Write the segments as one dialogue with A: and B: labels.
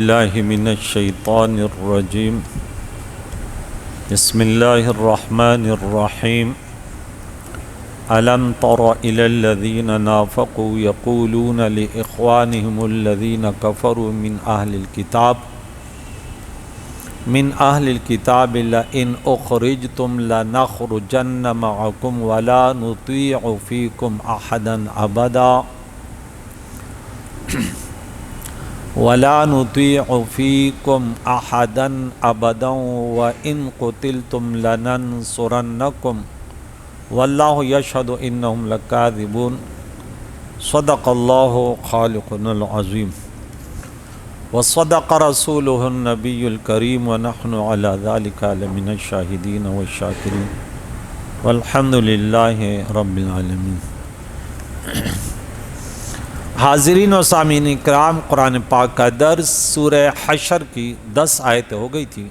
A: الله من الشيطان الرجيم. بسم الله الرحمن الرحيم. ألم تر إلى الذين نافقوا يقولون لإخوانهم الذين كفروا من أهل الكتاب لئن أخرجتم لنخرجن معكم ولا نطيع فيكم أحدا أبدا وإن قتلتم لننصرنكم والله يشهد إنهم لكاذبون. صدق الله خالقنا العظيم وصدق رسوله النبي الكريم ونحن على ذلك لمن الشاهدين والشاكرين والحمد لله رب العالمين. حاضرین و سامعین کرام، قرآن پاک کا درس سورہ حشر کی 10 آیتیں ہو گئی تھی.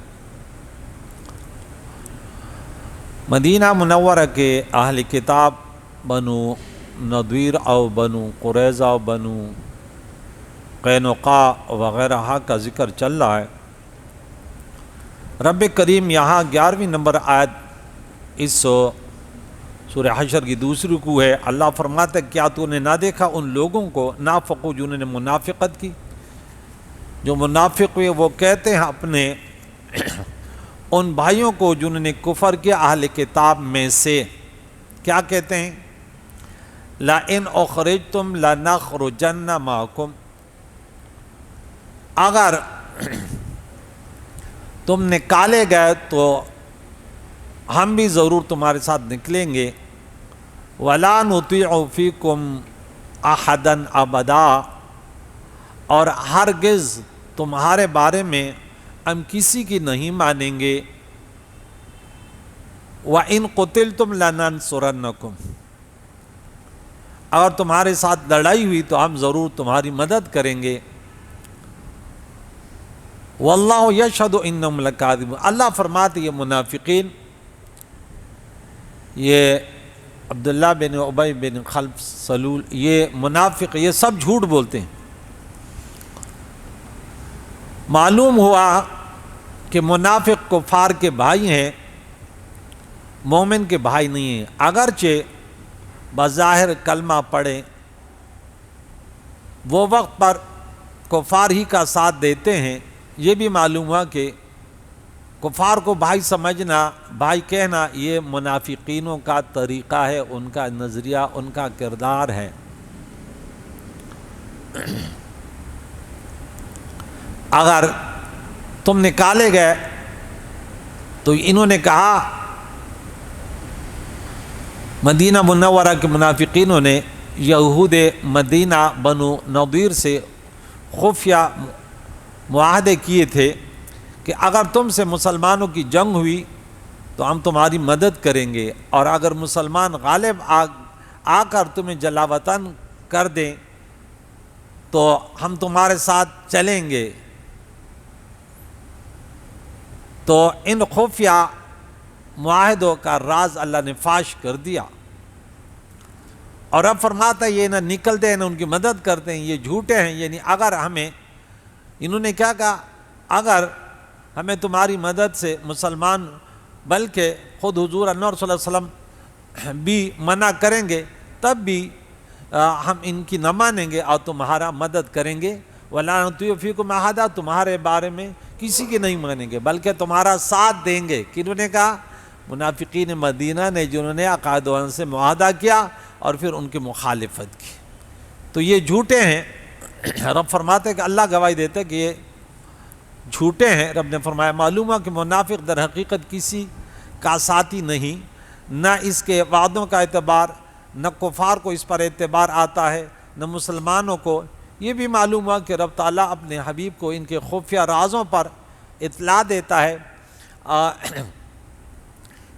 A: مدینہ منورہ کے اہل کتاب بنو نضیر اور بنو قریظہ اور بنو قینقاع وغیرہ کا ذکر چل رہا ہے. رب کریم یہاں 11ویں نمبر آیت اس سورہ حشر کی دوسری رکوع ہے. اللہ فرماتا ہے کیا تو نے نہ دیکھا ان لوگوں کو نافقو جنہوں نے منافقت کی. جو منافق ہوئے وہ کہتے ہیں اپنے ان بھائیوں کو جنہوں نے کفر کیا اہل کتاب میں سے، کیا کہتے ہیں؟ لَإِنْ أُخْرِجْتُمْ لَنَخْرُجَنَّ مَعَكُمْ، اگر تم نکالے گئے تو ہم بھی ضرور تمہارے ساتھ نکلیں گے. وَلَا نُطِيعُ فِيكُمْ أَحَدًا أَبَدًا، اور ہرگز تمہارے بارے میں ہم کسی کی نہیں مانیں گے. وَإِن قُتِلْتُمْ لَنَنْصُرَنَّكُمْ، اگر تمہارے ساتھ لڑائی ہوئی تو ہم ضرور تمہاری مدد کریں گے. وَاللَّهُ يَشْهَدُ إِنَّهُمْ لَكَاذِبُونَ، اللہ فرماتے یہ منافقین، یہ عبداللہ بن ابی بن خلف سلول، یہ منافق، یہ سب جھوٹ بولتے ہیں. معلوم ہوا کہ منافق کفار کے بھائی ہیں، مومن کے بھائی نہیں ہیں. اگرچہ بظاہر کلمہ پڑھیں، وہ وقت پر کفار ہی کا ساتھ دیتے ہیں. یہ بھی معلوم ہوا کہ کفار کو بھائی سمجھنا، بھائی کہنا، یہ منافقینوں کا طریقہ ہے، ان کا نظریہ، ان کا کردار ہے. اگر تم نکالے گئے تو انہوں نے کہا، مدینہ منورہ کے منافقینوں نے یہود مدینہ بنو نضیر سے خفیہ معاہدے کیے تھے کہ اگر تم سے مسلمانوں کی جنگ ہوئی تو ہم تمہاری مدد کریں گے، اور اگر مسلمان غالب آ کر تمہیں جلا وطن کر دیں تو ہم تمہارے ساتھ چلیں گے. تو ان خفیہ معاہدوں کا راز اللہ نے فاش کر دیا، اور اب فرماتا ہے یہ نہ نکلتے ہیں نہ ان کی مدد کرتے ہیں، یہ جھوٹے ہیں. یعنی اگر ہمیں، انہوں نے کیا کہا، اگر ہمیں تمہاری مدد سے مسلمان، بلکہ خود حضور انور صلی اللہ علیہ وسلم بھی منع کریں گے تب بھی ہم ان کی نہ مانیں گے اور تمہارا مدد کریں گے. وَلَا نُطِيعُ فِيكُمْ أَحَدًا، تمہارے بارے میں کسی کی نہیں مانیں گے بلکہ تمہارا ساتھ دیں گے. کنہوں نے کہا؟ منافقین مدینہ نے، جنہوں نے عقائد سے معاہدہ کیا اور پھر ان کی مخالفت کی. تو یہ جھوٹے ہیں. رب فرماتے ہیں کہ اللہ گواہی دیتے کہ یہ جھوٹے ہیں. رب نے فرمایا معلوم ہے کہ منافق در حقیقت کسی کا ساتھی نہیں، نہ اس کے وعدوں کا اعتبار، نہ کفار کو اس پر اعتبار آتا ہے، نہ مسلمانوں کو. یہ بھی معلوم ہوا کہ رب تعالیٰ اپنے حبیب کو ان کے خفیہ رازوں پر اطلاع دیتا ہے،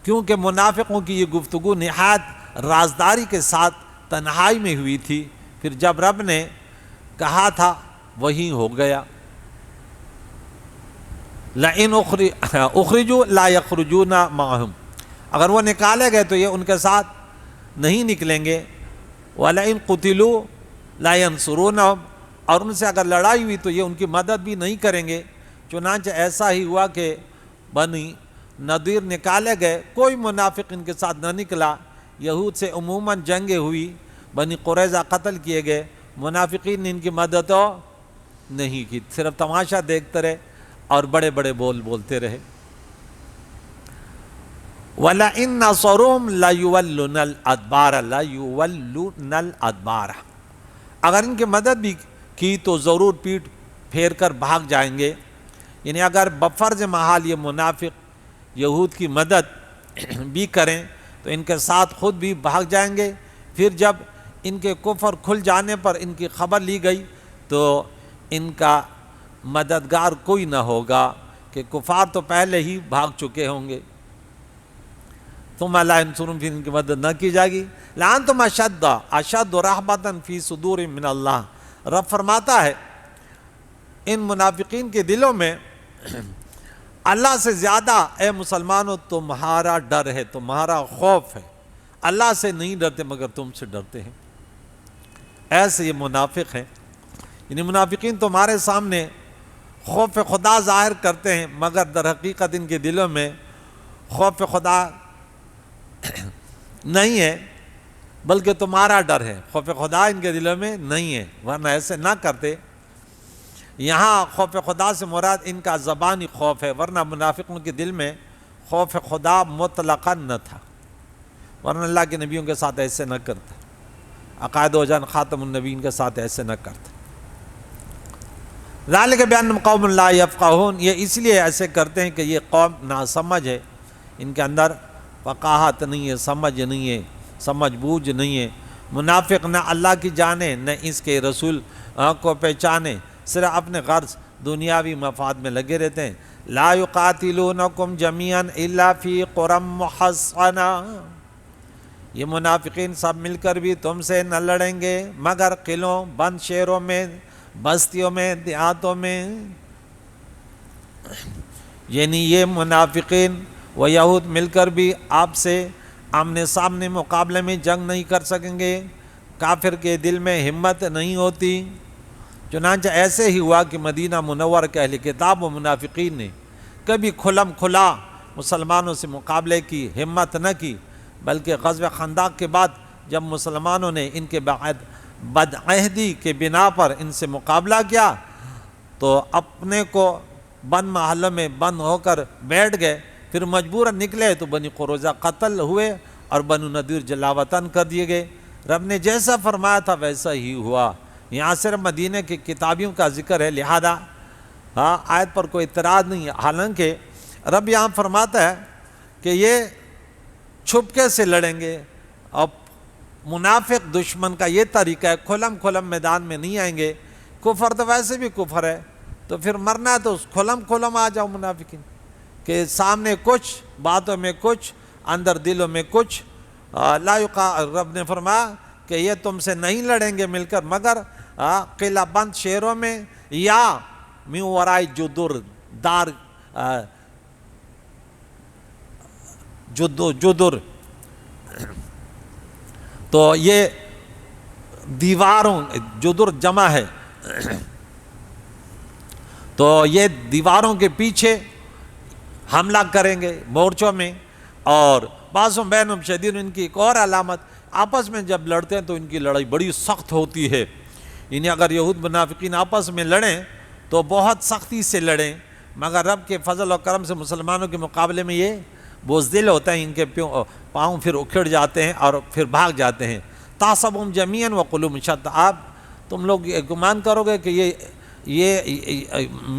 A: کیونکہ منافقوں کی یہ گفتگو نہایت رازداری کے ساتھ تنہائی میں ہوئی تھی. پھر جب رب نے کہا تھا وہی ہو گیا. لَإِنْ أُخْرِجُوا لَا يَخْرُجُونَ مَعَهُمْ، اگر وہ نکالے گئے تو یہ ان کے ساتھ نہیں نکلیں گے. وَلَئِنْ قُتِلُوا لَا يَنْصُرُونَهُمْ، اور ان سے اگر لڑائی ہوئی تو یہ ان کی مدد بھی نہیں کریں گے۔ چنانچہ ایسا ہی ہوا کہ بنی نذیر نکالے گئے، کوئی منافق ان کے ساتھ نہ نکلا۔ یہود سے عموماً جنگیں ہوئی، بنی قریظہ قتل کیے گئے، منافقین نے ان کی مدد نہیں کی، صرف تماشا دیکھتے رہے اور بڑے بڑے بول بولتے رہے۔ وَلَئِن نَصَرُوهُمْ لَيُوَلُّنَ الْأَدْبَارَ لَيُوَلُّنَ الْأَدْبَارَ، اگر ان کی مدد بھی کی تو ضرور پیٹ پھیر کر بھاگ جائیں گے۔ یعنی اگر بفرض محال یہ منافق یہود کی مدد بھی کریں تو ان کے ساتھ خود بھی بھاگ جائیں گے۔ پھر جب ان کے کفر کھل جانے پر ان کی خبر لی گئی تو ان کا مددگار کوئی نہ ہوگا، کہ کفار تو پہلے ہی بھاگ چکے ہوں گے۔ ثم لا ينصرون، پھر ان کی مدد نہ کی جائے گی۔ لأنتم اشد رہبۃ فی صدور من اللہ، رب فرماتا ہے ان منافقین کے دلوں میں اللہ سے زیادہ اے مسلمانوں تمہارا ڈر ہے، تمہارا خوف ہے، اللہ سے نہیں ڈرتے مگر تم سے ڈرتے ہیں۔ ایسے یہ منافق ہیں، یعنی منافقین تمہارے سامنے خوف خدا ظاہر کرتے ہیں مگر در حقیقت ان کے دلوں میں خوف خدا نہیں ہے، بلکہ تمہارا ڈر ہے۔ خوف خدا ان کے دلوں میں نہیں ہے، ورنہ ایسے نہ کرتے۔ یہاں خوف خدا سے مراد ان کا زبانی خوف ہے، ورنہ منافقوں کے دل میں خوف خدا مطلقاً نہ تھا، ورنہ اللہ کے نبیوں کے ساتھ ایسے نہ کرتا، عقائد و جان خاتم النبیین کے ساتھ ایسے نہ کرتا۔ ذالک بأنہم قوم لا یفقہون، یہ اس لیے ایسے کرتے ہیں کہ یہ قوم ناسمجھ ہے، ان کے اندر فقاہت نہیں ہے، سمجھ نہیں ہے، سمجھ بوجھ نہیں ہے۔ منافق نہ اللہ کی جانے نہ اس کے رسول کو پہچانے، صرف اپنے غرض دنیاوی مفاد میں لگے رہتے ہیں۔ لا یقاتلونکم جمیعا الا فی قری محصنہ، یہ منافقین سب مل کر بھی تم سے نہ لڑیں گے مگر قلعوں، بند شہروں میں، بستیوں میں، دیہاتوں میں۔ یعنی یہ منافقین و یہود مل کر بھی آپ سے آمنے سامنے مقابلے میں جنگ نہیں کر سکیں گے، کافر کے دل میں ہمت نہیں ہوتی۔ چنانچہ ایسے ہی ہوا کہ مدینہ منور کے اہل کتاب و منافقین نے کبھی کھلم کھلا مسلمانوں سے مقابلے کی ہمت نہ کی، بلکہ غزوہ خندق کے بعد جب مسلمانوں نے ان کے بدعہدی کے بنا پر ان سے مقابلہ کیا تو اپنے کو بند محلوں میں بند ہو کر بیٹھ گئے، پھر مجبوراً نکلے تو بنی قریظہ قتل ہوئے اور بنو نذیر جلا وطن کر دیے گئے۔ رب نے جیسا فرمایا تھا ویسا ہی ہوا۔ یہاں صرف مدینہ کے کتابیوں کا ذکر ہے، لہذا آیت پر کوئی اعتراض نہیں ہے۔ حالانکہ رب یہاں فرماتا ہے کہ یہ چھپکے سے لڑیں گے، اور منافق دشمن کا یہ طریقہ ہے، کھلم کھلم میدان میں نہیں آئیں گے۔ کفر تو ویسے بھی کفر ہے، تو پھر مرنا ہے تو کھلم کھلم آ جاؤ منافقین، کہ سامنے کچھ، باتوں میں کچھ، اندر دلوں میں کچھ۔ رب نے فرمایا کہ یہ تم سے نہیں لڑیں گے مل کر مگر قلعہ بند شہروں میں یا من وراء جدر، دار جدر، تو یہ دیواروں، جدر جمع ہے، تو یہ دیواروں کے پیچھے حملہ کریں گے مورچوں میں۔ اور بعضهم بینهم شدید، ان کی ایک اور علامت، آپس میں جب لڑتے ہیں تو ان کی لڑائی بڑی سخت ہوتی ہے۔ یعنی اگر یہود منافقین آپس میں لڑیں تو بہت سختی سے لڑیں، مگر رب کے فضل و کرم سے مسلمانوں کے مقابلے میں یہ بزدل ہوتے ہیں، ان کے پاؤں پھر اکھڑ جاتے ہیں اور پھر بھاگ جاتے ہیں۔ تحسبهم جمیعا وقلوبهم شتى، آپ تم لوگ یہ گمان کرو گے کہ یہ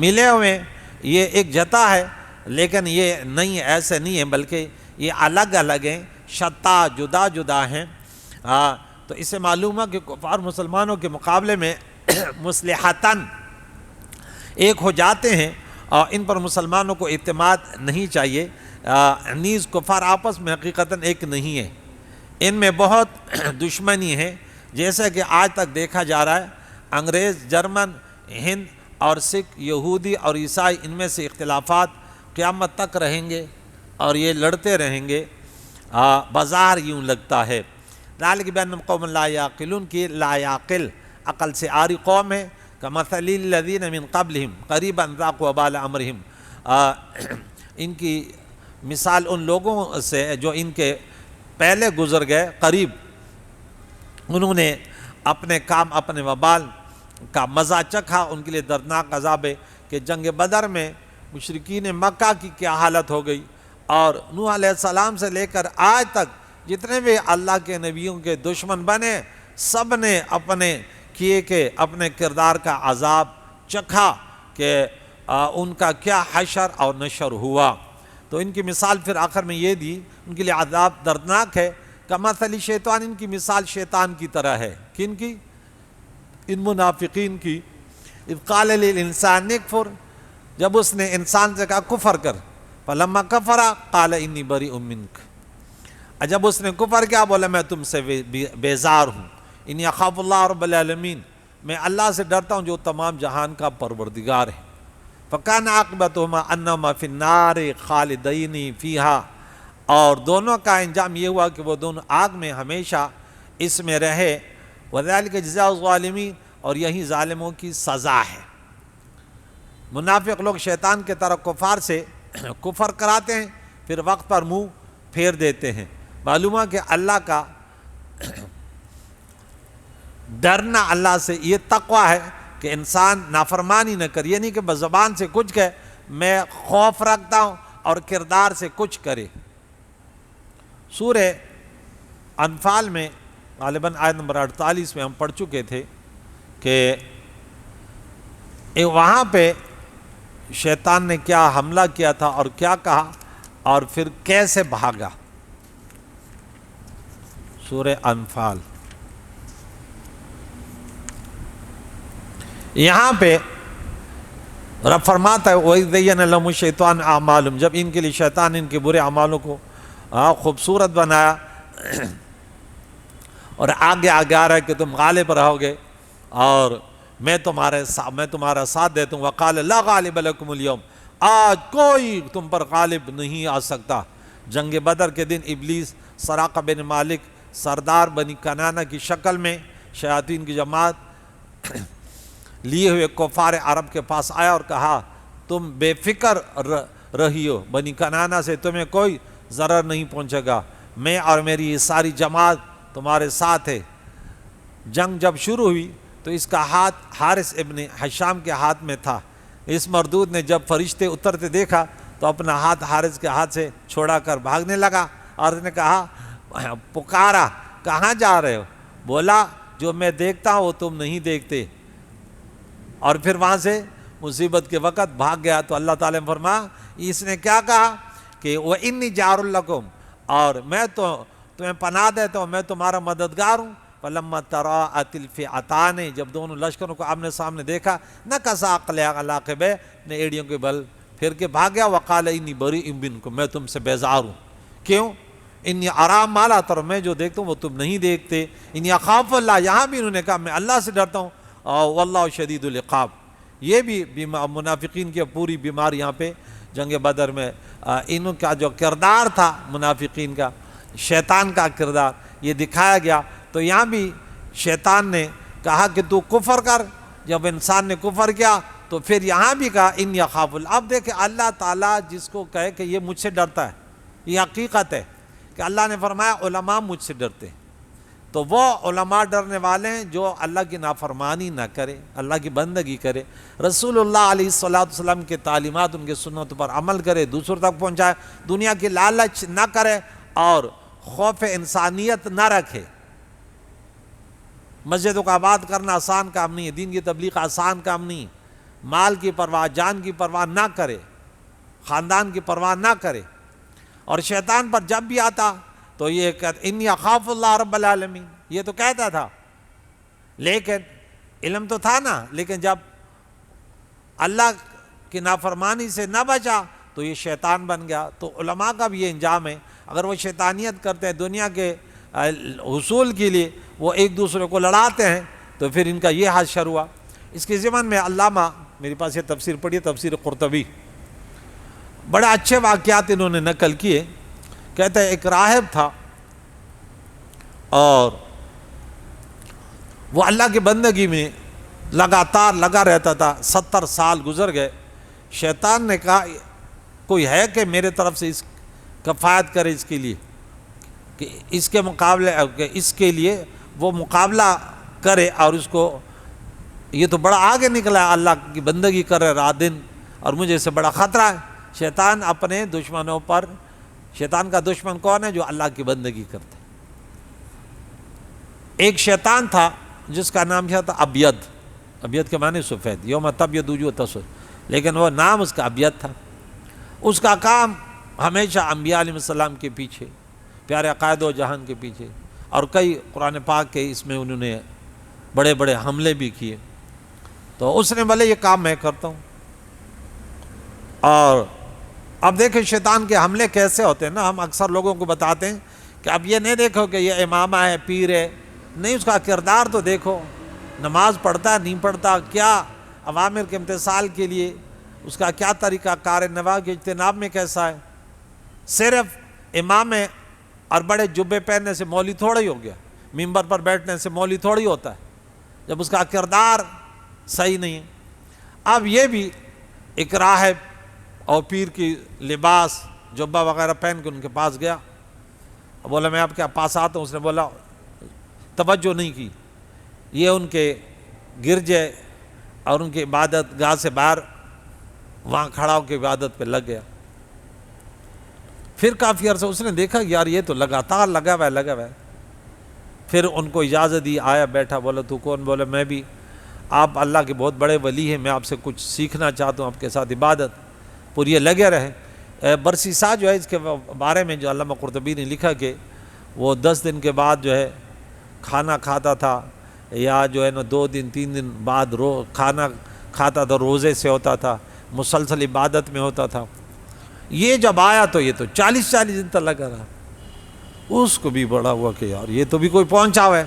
A: ملے ہوئے یہ ایک جتا ہے، لیکن یہ نہیں، ایسے نہیں ہے، بلکہ یہ الگ الگ ہیں، شتا، جدا جدا ہیں۔ تو اس سے معلوم ہے کہ کفار مسلمانوں کے مقابلے میں مصلحتاً ایک ہو جاتے ہیں، اور ان پر مسلمانوں کو اعتماد نہیں چاہیے۔ نیز کفار آپس میں حقیقتاً ایک نہیں ہے، ان میں بہت دشمنی ہے، جیسا کہ آج تک دیکھا جا رہا ہے۔ انگریز، جرمن، ہند اور سکھ، یہودی اور عیسائی، ان میں سے اختلافات قیامت تک رہیں گے اور یہ لڑتے رہیں گے، بظاہر یوں لگتا ہے۔ ذالک بأنہم قوم لا یعقلون، کی لا یعقل عقل سے عاری قوم ہے، کمثل الذین من قبلہم قریبا ذاقوا وبال امرہم، ان کی مثال ان لوگوں سے جو ان کے پہلے گزر گئے، قریب انہوں نے اپنے کام اپنے وبال کا مزہ چکھا، ان کے لیے دردناک عذاب ہے کہ جنگ بدر میں مشرکین مکہ کی کیا حالت ہو گئی، اور نوح علیہ السلام سے لے کر آج تک جتنے بھی اللہ کے نبیوں کے دشمن بنے، سب نے اپنے کیے کہ اپنے کردار کا عذاب چکھا کہ ان کا کیا حشر اور نشر ہوا۔ تو ان کی مثال پھر آخر میں یہ دی، ان کے لیے عذاب دردناک ہے۔ کمثل شیطان، ان کی مثال شیطان کی طرح ہے۔ کن کی؟ ان منافقین کی۔ اذ قال للانسان اکفر، جب اس نے انسان سے کہا کفر کر، فلما کفر قال انی بریء منک، جب اس نے کفر کیا بولا میں تم سے بیزار ہوں۔ انی اخاف اللہ رب العالمین، میں اللہ سے ڈرتا ہوں جو تمام جہان کا پروردگار ہے۔ فکان عاقبتہما انہما فی النار خالدین فیہا، اور دونوں کا انجام یہ ہوا کہ وہ دونوں آگ میں ہمیشہ اس میں رہے۔ وذالک جزاء الظالمین، اور یہی ظالموں کی سزا ہے۔ منافق لوگ شیطان کے طرح کفار سے کفر کراتے ہیں، پھر وقت پر منہ پھیر دیتے ہیں۔ معلوم ہے کہ اللہ کا ڈرنا اللہ سے یہ تقوی ہے کہ انسان نافرمانی نہ کرے، یہ نہیں کہ بس زبان سے کچھ کہے میں خوف رکھتا ہوں اور کردار سے کچھ کرے۔ سورہ انفال میں غالباً آیت نمبر 48 میں ہم پڑھ چکے تھے کہ وہاں پہ شیطان نے کیا حملہ کیا تھا اور کیا کہا اور پھر کیسے بھاگا۔ سورہ انفال یہاں پہ رب فرماتا ہے وَإِذْ زَيَّنَ لَهُمُ الشَّيْطَانُ أَعْمَالَهُمْ، جب ان کے لیے شیطان ان کے برے اعمالوں کو خوبصورت بنایا اور آگے آ رہا ہے کہ تم غالب رہو گے اور میں تمہارا ساتھ دیتا ہوں۔ وَقَالَ لَا غَالِبَ لَكُمُ الْيَوْمَ، آج کوئی تم پر غالب نہیں آ سکتا۔ جنگ بدر کے دن ابلیس سراقہ بن مالک سردار بنی کنانہ کی شکل میں شیاطین کی جماعت لیے ہوئے کفار عرب کے پاس آیا اور کہا تم بے فکر رہیو، بنی کنانہ سے تمہیں کوئی ضرر نہیں پہنچے گا، میں اور میری یہ ساری جماعت تمہارے ساتھ ہے۔ جنگ جب شروع ہوئی تو اس کا ہاتھ حارث ابن حشام کے ہاتھ میں تھا۔ اس مردود نے جب فرشتے اترتے دیکھا تو اپنا ہاتھ حارث کے ہاتھ سے چھوڑا کر بھاگنے لگا، اور اس نے کہا پکارا کہاں جا رہے ہو؟ بولا جو میں دیکھتا ہوں وہ تم نہیں دیکھتے، اور پھر وہاں سے مصیبت کے وقت بھاگ گیا۔ تو اللہ تعالیٰ نے فرمایا اس نے کیا کہا کہ وَإِنِّي جَارٌ لَكُمْ، اور میں تو تمہیں پناہ دیتا ہوں، میں تمہارا مددگار ہوں۔ فَلَمَّا تَرَاءَتِ الْفِئَتَانِ، جب دونوں لشکروں کو آمنے سامنے دیکھا، نَكَصَ عَقْلَهُ عَلَىٰ عَقِبَيْهِ، نے ایڑیوں کے بل پھر کے بھاگ گیا۔ وَقَالَ إِنِّي بَرِيءٌ مِّنكُم، میں تم سے بیزار ہوں۔ کیوں؟ اِنِّي أَرَىٰ مَا لَا تَرَوْنَ، میں جو دیکھتا ہوں وہ تم نہیں دیکھتے۔ اِنِّي أَخَافُ اللَّهَ، یہاں بھی انہوں نے کہا میں اللہ سے ڈرتا ہوں، وَاللَّهُ شَدِيدُ الْعِقَابِ، یہ بھی منافقین کی پوری بیمار یہاں پہ جنگ بدر میں ان کا جو کردار تھا منافقین کا، شیطان کا کردار یہ دکھایا گیا۔ تو یہاں بھی شیطان نے کہا کہ تو کفر کر، جب انسان نے کفر کیا تو پھر یہاں بھی کہا انی اخاف اللہ۔ اب دیکھیں اللہ تعالیٰ جس کو کہے کہ یہ مجھ سے ڈرتا ہے، یہ حقیقت ہے کہ اللہ نے فرمایا علماء مجھ سے ڈرتے ہیں، تو وہ علماء ڈرنے والے ہیں جو اللہ کی نافرمانی نہ کرے، اللہ کی بندگی کرے، رسول اللہ علیہ السلام کے تعلیمات ان کے سنتوں پر عمل کرے، دوسروں تک پہنچائے، دنیا کی لالچ نہ کرے اور خوف انسانیت نہ رکھے۔ مسجدوں کا آباد کرنا آسان کام نہیں ہے، دین کی تبلیغ آسان کام نہیں ہے، مال کی پرواہ، جان کی پرواہ نہ کرے، خاندان کی پرواہ نہ کرے، اور شیطان پر جب بھی آتا تو یہ کہتا انی اخاف اللہ رب العالمین، یہ تو کہتا تھا، لیکن علم تو تھا نا، لیکن جب اللہ کی نافرمانی سے نہ بچا تو یہ شیطان بن گیا۔ تو علماء کا بھی یہ انجام ہے، اگر وہ شیطانیت کرتے ہیں دنیا کے حصول کے لیے، وہ ایک دوسرے کو لڑاتے ہیں، تو پھر ان کا یہ حشر ہوا۔ اس کے ضمن میں علامہ، میرے پاس یہ تفسیر پڑھی ہے، تفسیر قرطبی، بڑے اچھے واقعات انہوں نے نقل کیے۔ کہتے ہیں ایک راہب تھا اور وہ اللہ کی بندگی میں لگاتار لگا رہتا تھا. 70 سال گزر گئے. شیطان نے کہا کوئی ہے کہ میرے طرف سے اس کفایت کرے اس کے لیے, کہ اس کے مقابلے, کہ اس کے لیے وہ مقابلہ کرے, اور اس کو, یہ تو بڑا آگے نکلا ہے, اللہ کی بندگی کر رہے رات دن, اور مجھے اس سے بڑا خطرہ ہے. شیطان اپنے دشمنوں پر, شیطان کا دشمن کون ہے؟ جو اللہ کی بندگی کرتے. ایک شیطان تھا جس کا نام کیا تھا؟ ابید. ابید کے معنی سفید, یوم تبید وجوہ تسود, لیکن وہ نام اس کا ابید تھا. اس کا کام ہمیشہ انبیاء علیہ السلام کے پیچھے, پیارے عقائد و جہان کے پیچھے, اور کئی قرآن پاک کے اس میں انہوں نے بڑے بڑے حملے بھی کیے. تو اس نے بولے یہ کام میں کرتا ہوں. اور اب دیکھیں شیطان کے حملے کیسے ہوتے ہیں نا. ہم اکثر لوگوں کو بتاتے ہیں کہ اب یہ نہیں دیکھو کہ یہ امامہ ہے, پیر ہے, نہیں, اس کا کردار تو دیکھو, نماز پڑھتا ہے نہیں پڑھتا, کیا اوامر کے امتثال کے لیے اس کا کیا طریقہ کار, نواہ کے اجتناب میں کیسا ہے. صرف امام اور بڑے جبے پہننے سے مولوی تھوڑا ہی ہو گیا, ممبر پر بیٹھنے سے مولوی تھوڑی ہوتا ہے, جب اس کا کردار صحیح نہیں ہے. اب یہ بھی ایک راہب اور پیر کی لباس جبہ وغیرہ پہن کے ان کے پاس گیا, بولا میں آپ کے پاس آتا ہوں. اس نے بولا, توجہ نہیں کی, یہ ان کے گرجے اور ان کی عبادت گاہ سے باہر وہاں کھڑا ہو کے عبادت پہ لگ گیا. پھر کافی عرصہ اس نے دیکھا یار یہ تو لگاتار لگا ہوا ہے. پھر ان کو اجازت دی, آیا بیٹھا, بولا تو کون؟ بولا میں بھی, آپ اللہ کے بہت بڑے ولی ہیں, میں آپ سے کچھ سیکھنا چاہتا ہوں, آپ کے ساتھ عبادت. پوری لگے رہے. برسیسا جو ہے اس کے بارے میں جو علامہ قرطبی نے لکھا کہ وہ 10 دن کے بعد جو ہے کھانا کھاتا تھا, یا جو ہے نا 2 دن 3 دن بعد کھانا کھاتا تھا, روزے سے ہوتا تھا, مسلسل عبادت میں ہوتا تھا. یہ جب آیا تو یہ تو 40 دن تک لگا رہا. اس کو بھی بڑا ہوا کہ یار یہ تو بھی کوئی پہنچا ہوا ہے.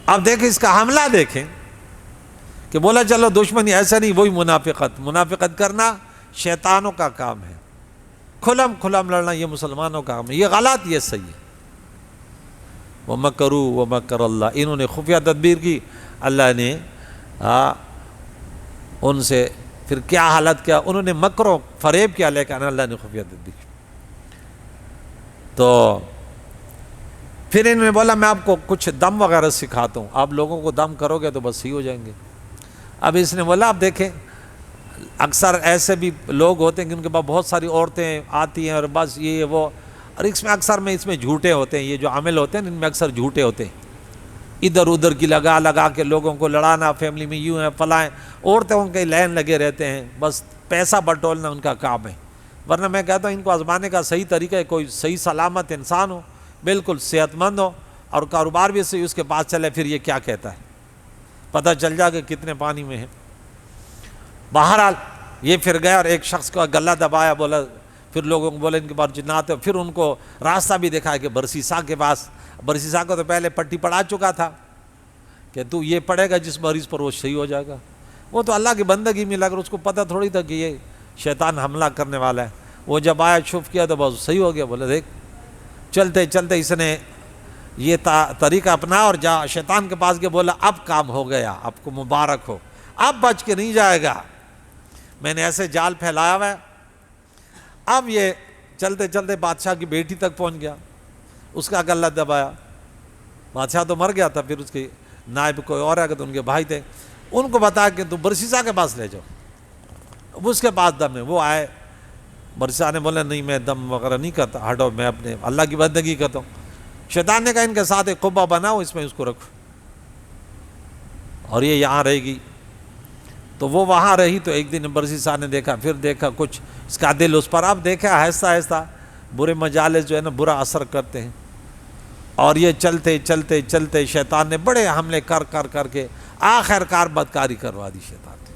A: اب دیکھیں اس کا حملہ دیکھیں کہ بولا چلو دشمنی ایسا نہیں, وہی منافقت کرنا شیطانوں کا کام ہے, کھلم لڑنا یہ مسلمانوں کا کام ہے. یہ غلط, یہ صحیح ہے. وَمَكَرُوا وَمَكَرَ اللَّهُ, انہوں نے خفیہ تدبیر کی, اللہ نے ان سے پھر کیا حالت کیا, انہوں نے مکر و فریب کیا, لیکن اللہ نے خفیہ تدبیر کی. تو پھر انہوں نے بولا میں آپ کو کچھ دم وغیرہ سکھاتا ہوں, آپ لوگوں کو دم کرو گے تو بس صحیح ہو جائیں گے. اب اس نے بولا اب دیکھیں اکثر ایسے بھی لوگ ہوتے ہیں کہ ان کے پاس بہت ساری عورتیں آتی ہیں اور بس یہ وہ, اور اس میں اکثر میں اس میں جھوٹے ہوتے ہیں, یہ جو عمل ہوتے ہیں ان میں اکثر جھوٹے ہوتے ہیں. ادھر ادھر کی لگا کے لوگوں کو لڑانا, فیملی میں یوں ہے فلاں, عورتیں ان کے لائن لگے رہتے ہیں, بس پیسہ بٹولنا ان کا کام ہے. ورنہ میں کہتا ہوں ان کو آزمانے کا صحیح طریقہ ہے, کوئی صحیح سلامت انسان ہو, بالکل صحت مند ہو, اور کاروبار بھی صحیح اس کے پاس چلے, پھر یہ کیا کہتا ہے پتہ چل جائے کہ کتنے پانی میں ہے. بہرحال یہ پھر گیا اور ایک شخص کا گلہ دبایا, بولا پھر لوگوں کو بولا ان کے پاس جنات ہے. پھر ان کو راستہ بھی دکھایا کہ برسیسا کے پاس, برسیسا کو تو پہلے پٹی پڑھا چکا تھا کہ تو یہ پڑھے گا جس مریض پر وہ صحیح ہو جائے گا. وہ تو اللہ کی بندگی میں لگ رہا, اس کو پتہ تھوڑی تھا کہ یہ شیطان حملہ کرنے والا ہے. وہ جب آیا شف کیا تو بس صحیح ہو گیا. بولا دیکھ چلتے چلتے اس نے یہ طریقہ اپنا اور جا شیطان کے پاس گیا, بولا اب کام ہو گیا, آپ کو مبارک ہو, اب بچ کے نہیں جائے گا, میں نے ایسے جال پھیلایا ہوا ہے. اب یہ چلتے چلتے بادشاہ کی بیٹی تک پہنچ گیا, اس کا گلہ دبایا. بادشاہ تو مر گیا تھا, پھر اس کے نائب کوئی اور ہے کہ تو ان کے بھائی تھے, ان کو بتایا کہ تم برسیسا کے پاس لے جاؤ, اس کے پاس دم ہے. وہ آئے, برسیسا نے بولا نہیں میں دم وغیرہ نہیں کرتا, ہٹو میں اپنے اللہ کی بندگی کرتا ہوں. شیطان نے کہا ان کے ساتھ ایک قبہ بناؤ, اس میں اس کو رکھو اور یہ یہاں رہے گی. تو وہ وہاں رہی. تو ایک دن برسیسا نے دیکھا, پھر دیکھا کچھ اس کا دل اس پر, اب دیکھا آہستہ آہستہ برے مجالس جو ہے نا برا اثر کرتے ہیں, اور یہ چلتے چلتے چلتے شیطان نے بڑے حملے کر کے آخر کار بدکاری کروا دی شیطان نے.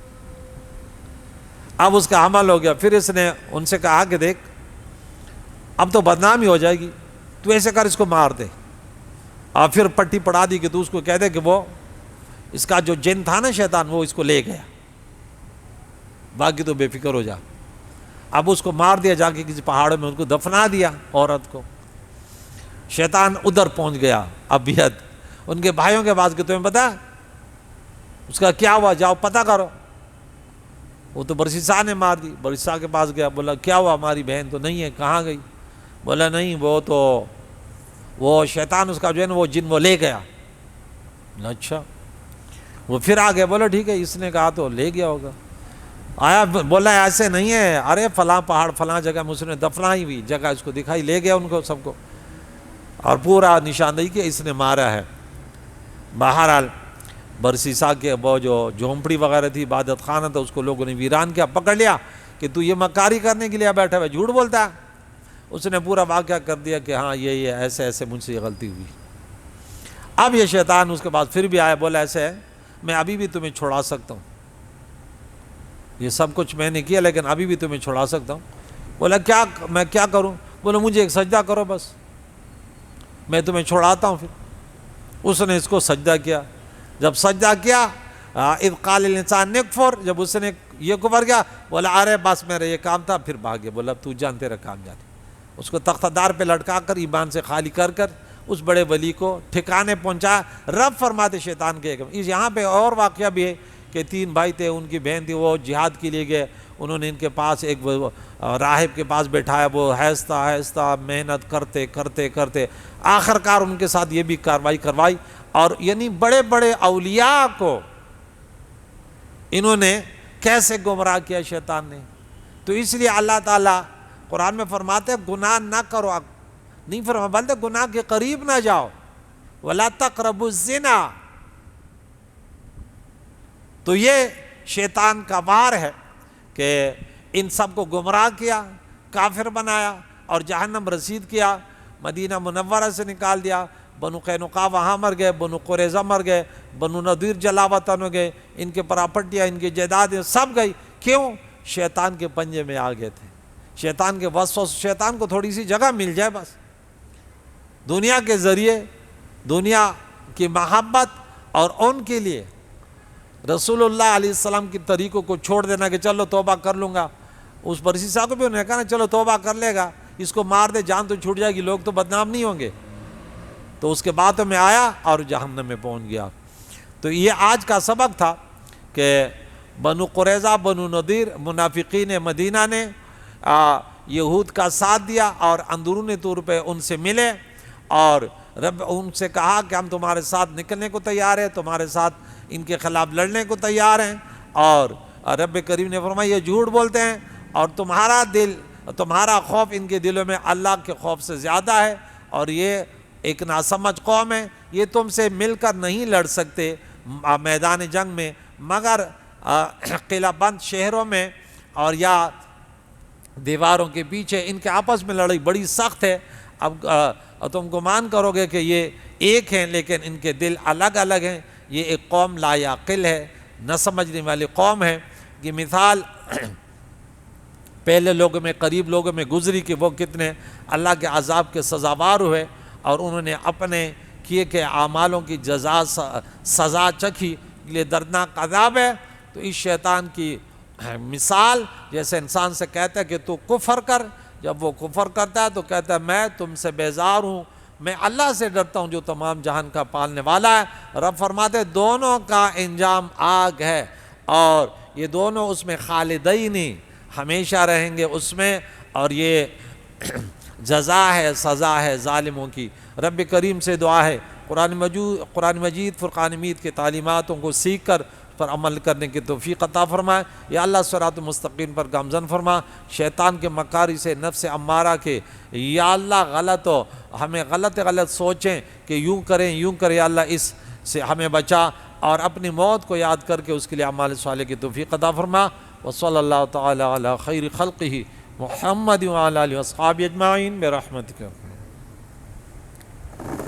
A: اب اس کا عمل ہو گیا. پھر اس نے ان سے کہا کہ دیکھ اب تو بدنامی ہو جائے گی, تو ایسے کر اس کو مار دے. اور پھر پٹی پڑھا دی کہ تو اس کو کہہ دے کہ وہ اس کا جو جن تھا نا شیطان, وہ اس کو لے گیا, باقی تو بے فکر ہو جا. اب اس کو مار دیا, جا کے کسی پہاڑوں میں ان کو دفنا دیا عورت کو. شیطان ادھر پہنچ گیا ابیت ان کے بھائیوں کے پاس کہ تمہیں پتا اس کا کیا ہوا، جاؤ پتہ کرو۔ وہ تو برسیسا نے مار دی، برسیسا کے پاس گیا، بولا کیا ہوا، ہماری بہن تو نہیں ہے، کہاں گئی؟ بولا نہیں، وہ شیطان اس کا جو ہے نا وہ جن وہ لے گیا۔ اچھا، وہ پھر آ گیا، بولا ٹھیک ہے، اس نے کہا تو لے گیا ہوگا۔ آیا، بولا ایسے نہیں ہے، ارے فلاں پہاڑ فلاں جگہ میں اس نے دفنائی ہوئی جگہ اس کو دکھائی، لے گیا ان کو سب کو، اور پورا نشاندہی کہ اس نے مارا ہے۔ بہرحال برسیسا کے وہ جو جھونپڑی وغیرہ تھی، عبادت خانہ تھا، اس کو لوگوں نے ویران کیا، پکڑ لیا کہ تو یہ مکاری کرنے کے لیے بیٹھا ہوا ہے، جھوٹ بولتا ہے۔ اس نے پورا واقعہ کر دیا کہ ہاں یہ ایسے ایسے مجھ سے یہ غلطی ہوئی۔ اب یہ شیطان اس کے بعد پھر بھی آیا، بولا ایسے ہے، میں ابھی بھی تمہیں چھڑا سکتا ہوں، یہ سب کچھ میں نے کیا لیکن ابھی بھی تمہیں چھڑا سکتا ہوں۔ بولا کیا، میں کیا کروں؟ بولا مجھے ایک سجدہ کرو بس، میں تمہیں چھڑاتا ہوں۔ پھر اس نے اس کو سجدہ کیا، جب سجدہ کیا، اذ قال الانسان نکفر، جب اس نے یہ کفر کیا، بولا ارے بس میرا یہ کام تھا، پھر بھاگ گیا۔ بولا تو جان تیرا کام جانے۔ اس کو تختہ دار پہ لٹکا کر ایمان سے خالی کر کر اس بڑے ولی کو ٹھکانے پہنچا۔ رب فرماتے شیطان کے یہاں پہ اور واقعہ بھی ہے کہ 3 بھائی تھے، ان کی بہن تھی، وہ جہاد کے لیے گئے، انہوں نے ان کے پاس ایک راہب کے پاس بٹھایا، وہ آہستہ محنت کرتے کرتے کرتے آخر کار ان کے ساتھ یہ بھی کاروائی کروائی، اور یعنی بڑے بڑے اولیاء کو انہوں نے کیسے گمراہ کیا شیطان نے۔ تو اس لیے اللہ تعالیٰ قرآن میں فرماتے ہیں گناہ نہ کرو، نہیں فرما بلکہ گناہ کے قریب نہ جاؤ، وَلَا تَقْرَبُوا الزِّنَا۔ تو یہ شیطان کا وار ہے کہ ان سب کو گمراہ کیا، کافر بنایا اور جہنم رسید کیا، مدینہ منورہ سے نکال دیا۔ بنو قینقاع وہاں مر گئے، بنو قریظہ مر گئے، بنو نذیر جلا وطن ہو گئے، ان کے پراپرٹیاں، ان کی جائیدادیں سب گئی۔ کیوں؟ شیطان کے پنجے میں آ گئے تھے، شیطان کے وسوسے۔ شیطان کو تھوڑی سی جگہ مل جائے بس، دنیا کے ذریعے، دنیا کی محبت اور ان کے لیے رسول اللہ علیہ السلام کی طریقوں کو چھوڑ دینا کہ چلو توبہ کر لوں گا۔ اس برسیسا کو بھی انہوں نے کہا نا چلو توبہ کر لے گا، اس کو مار دے، جان تو چھوٹ جائے گی، لوگ تو بدنام نہیں ہوں گے۔ تو اس کے باتوں میں آیا اور جہنم میں پہنچ گیا۔ تو یہ آج کا سبق تھا کہ بنو قریظہ، بنو نذیر، منافقین مدینہ نے یہود کا ساتھ دیا اور اندرونی طور پہ ان سے ملے، اور رب ان سے کہا کہ ہم تمہارے ساتھ نکلنے کو تیار ہیں، تمہارے ساتھ ان کے خلاف لڑنے کو تیار ہیں، اور رب کریم نے فرمایا یہ جھوٹ بولتے ہیں، اور تمہارا خوف ان کے دلوں میں اللہ کے خوف سے زیادہ ہے، اور یہ ایک ناسمجھ قوم ہے، یہ تم سے مل کر نہیں لڑ سکتے میدان جنگ میں، مگر قلعہ بند شہروں میں اور یا دیواروں کے پیچھے ان کے آپس میں لڑائی بڑی سخت ہے۔ اب تم گمان کرو گے کہ یہ ایک ہیں لیکن ان کے دل الگ الگ ہیں، یہ ایک قوم لا عقل ہے، نہ سمجھنے والی قوم ہے۔ یہ مثال پہلے لوگوں میں، قریب لوگوں میں گزری کہ وہ کتنے اللہ کے عذاب کے سزاوار ہوئے، اور انہوں نے اپنے کیے کہ اعمالوں کی سزا چکھی، یہ دردناک عذاب ہے۔ تو اس شیطان کی مثال جیسے انسان سے کہتا ہے کہ تو کفر کر، جب وہ کفر کرتا ہے تو کہتا ہے میں تم سے بیزار ہوں، میں اللہ سے ڈرتا ہوں جو تمام جہان کا پالنے والا ہے۔ رب فرماتے ہیں دونوں کا انجام آگ ہے، اور یہ دونوں اس میں خالدین ہمیشہ رہیں گے اس میں، اور یہ جزا ہے، سزا ہے ظالموں کی۔ رب کریم سے دعا ہے قرآن مجید فرقان حمید کی تعلیماتوں کو سیکھ کر پر عمل کرنے کی توفیق عطا فرمائے۔ یا اللہ صراط مستقیم پر گامزن فرما، شیطان کے مکاری سے، نفس امارہ کے، یا اللہ ہمیں غلط سوچیں کہ یوں کریں یا اللہ اس سے ہمیں بچا، اور اپنی موت کو یاد کر کے اس کے لیے اعمال صالح کی توفیق عطا فرما۔ وصلی اللہ تعالی علی خیر خلقہ محمد وعلی آلہ واصحابہ اجمعین برحمتک۔